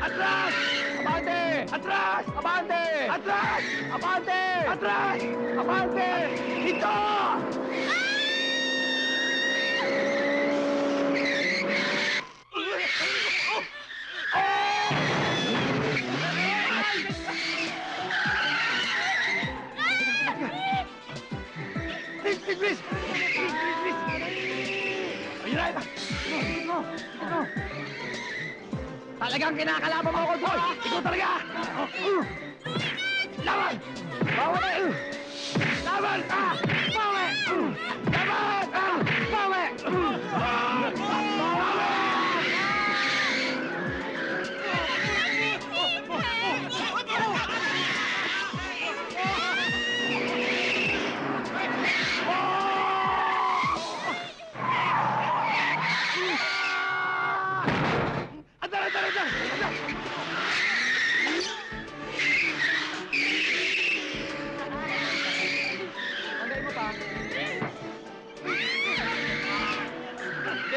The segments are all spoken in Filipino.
Atras! Abante! Atras! Abante! Atras! Abante! Atras! Abante! Ito! Please! Ayun na, ito! Ito! Talagang kinakalaban mo ako, boy! Ikaw talaga! Laban! Bawi! Laban! Bawi! Laban! Bawi! Bawi!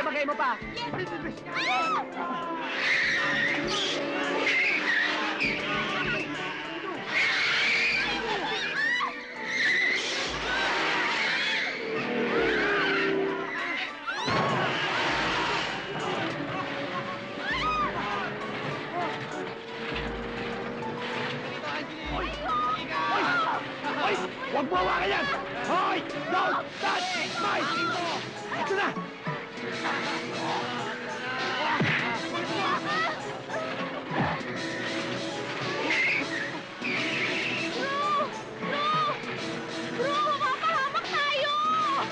Bagay mo pa. Huwag mo hawakan yan! Hoy! Don't touch my ito! Ito na!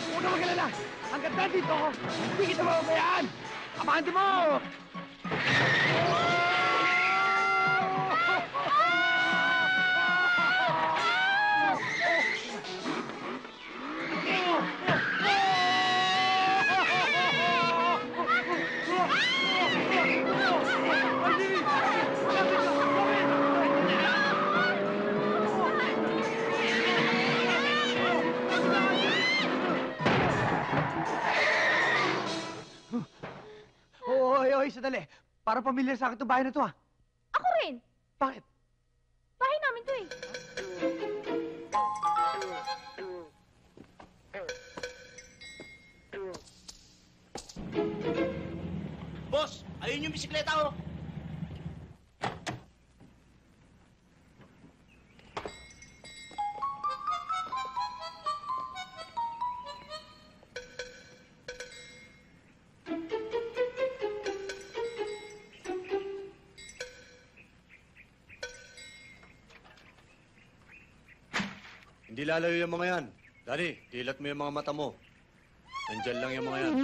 Huwag ka magalala! Hanggat nandito, hindi kita mababayaan! Abante mo! Hoy, sadali. Para pamilyar sa akin itong bahay na ito, ha? Ako rin. Bakit? Bahay namin to, eh. Boss, ayun yung bisikleta, oh. Hindi lalayo yung mga yan. Danny, dilat mo yung mga mata mo. Nandyan lang yung mga yan.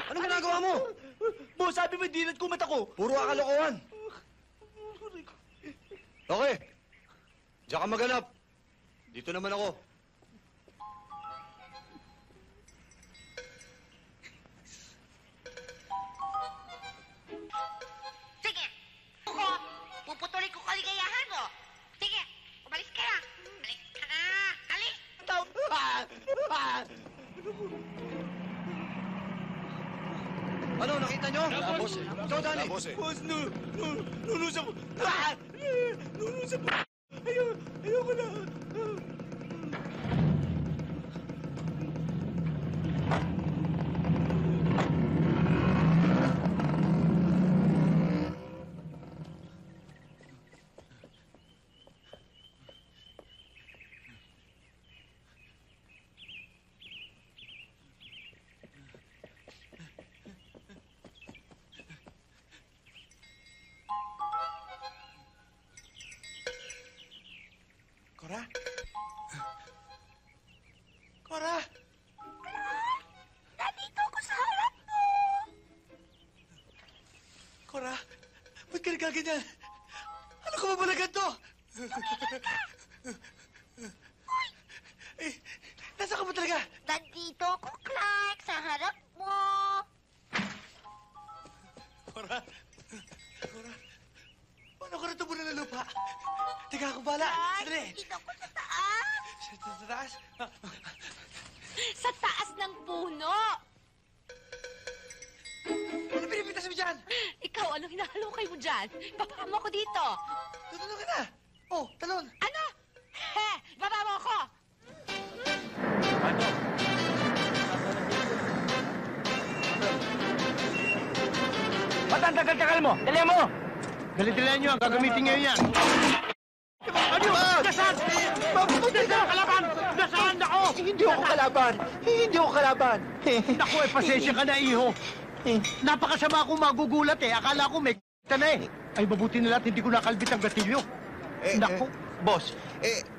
Anong ginagawa mo? Boss, sabi mo dilat ko mata ko. Puro akalokohan. Okay. Diyan ka maganap. Dito naman ako. Sige. Ako, puputuloy ko kaligayahan mo. Sige, umalis ka na. Alis ka na. Alis. Ano, nakita nyo? Boss. Ikaw, Danny. Boss, nunusap ko. Nunusap ko. Ayoko na. Cora? Cora? Nandito ako sa harap mo. Cora? Ba't ka nagkaganyan? Ano ka ba balagan to? Eh, nasa ka ba talaga? Nandito ako, Clark, sa harap mo. Cora? Cora? Paano ka rin tumunan ng lupa? Teka, ako bala. Sandali. Nandito ako sa taas. Sa taas? Sa taas ng puno. yan. Baba mo ko dito. Tutulog ka na. Oh, talon. Ano? He, baba mo ko. Ba't ang tagal-tagal mo? Dali mo! Dali-dalihan nyo, gagamitin ngayon yan. Ano? Nasaan? Nasaan ang kalaban? Nasaan ako? Hindi ako kalaban! Hindi ako kalaban! Naku, pasensya ka na, iho. Napakasama akong magugulat eh. Akala ko may na eh. Ay, mabuti na lahat, hindi ko nakalbit ang gatilyo. Naku. Boss,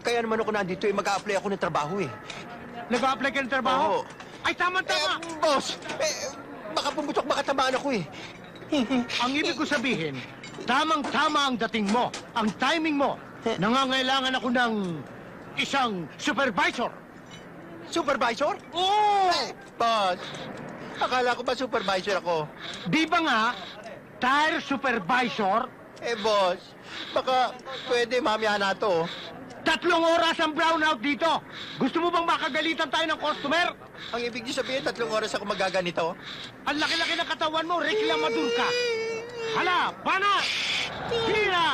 kaya naman ako nandito mag-a-apply ako ng trabaho eh. Nag-a-apply ka ng trabaho? Oo. Ay, tama-tama. Boss, baka pumutok makatamaan ako eh. Ang ibig ko sabihin, tamang-tama ang dating mo, ang timing mo. Nangangailangan ako ng isang supervisor. Supervisor? Oo! Boss, akala ko ba supervisor ako? Di ba nga, tire supervisor, Boss, baka pwede mamaya na to. 3 oras ang brownout dito. Gusto mo bang makagalitan tayo ng customer? Ang ibig niyo sabihin, 3 oras ako magaganito? Ang laki-laki ng katawan mo, reklamador ka. Hala, banat! Hira!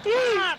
Banat!